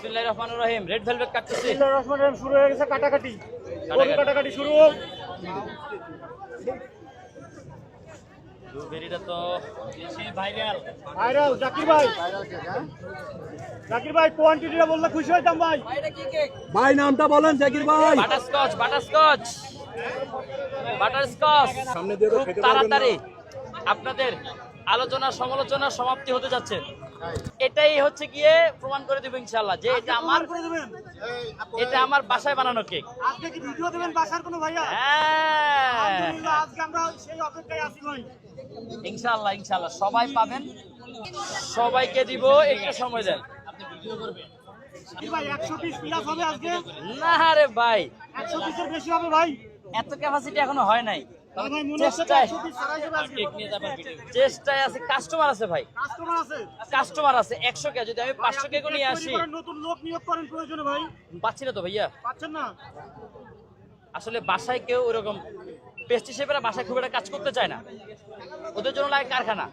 বিসমিল্লাহির রহমানির রহিম। Red velvet কাটতেছি। বিসমিল্লাহির রহমানির রহিম। শুরু হয়ে গেছে কাটাকাটি, গরু কাটাকাটি শুরু। ব্লুবেরিটা তো বেশি ভাইরাল। ভাইরাল জাকির ভাই, জাকির ভাই কোয়ান্টিটিটা বললে খুশি হইতাম ভাই। ভাই নামটা বলেন জাকির ভাই। Butterscotch, butterscotch, butterscotch. সামনে দিয়ে তো খুব খেতে পারবেন না। তাড়াতাড়ি আপনাদের আলোচনা সমালোচনা সমাপ্তি হতে যাচ্ছে। এটাই হচ্ছে গিয়ে প্রমাণ করে দেব ইনশাআল্লাহ যে এটা আমার, করে দেবেন এটা আমার বাসায় বানানো কেক। আজকে কি ভিডিও দেবেন বাসার কোনো ভাইয়া? হ্যাঁ, আলহামদুলিল্লাহ, আজকে আমরা সেই অপেক্ষায় আছি ভাই। ইনশাআল্লাহ ইনশাআল্লাহ সবাই পাবেন, সবাইকে দিব, একটু সময় দেন। জাকির ভাই 100 পিস প্লাস হবে আজকে? না রে ভাই, 100 পিসের বেশি হবে ভাই? এত ক্যাপাসিটি এখনো হয় নাই। তাহলে ভাই মনে হচ্ছে চেষ্টায় 100 পিস ছাড়াই যাবে আজকে। চেষ্টায় আছে, কাস্টমার আছে ভাই, কাস্টমার আছে? কাস্টমার আছে 100 কে। যদি আমি 500 কেক নিয়ে তৈরি আসি, করেন, নতুন লোক নিয়োগ করেন প্রয়োজনে ভাই। পাচ্ছি না তো ভাইয়া। পাচ্ছেন না? আসলে বাসায় কেউ ওরকম পেস্ট হিসেবে বাসায় খুব একটা কাজ করতে চায় না, ওদের জন্য লাগে কারখানা।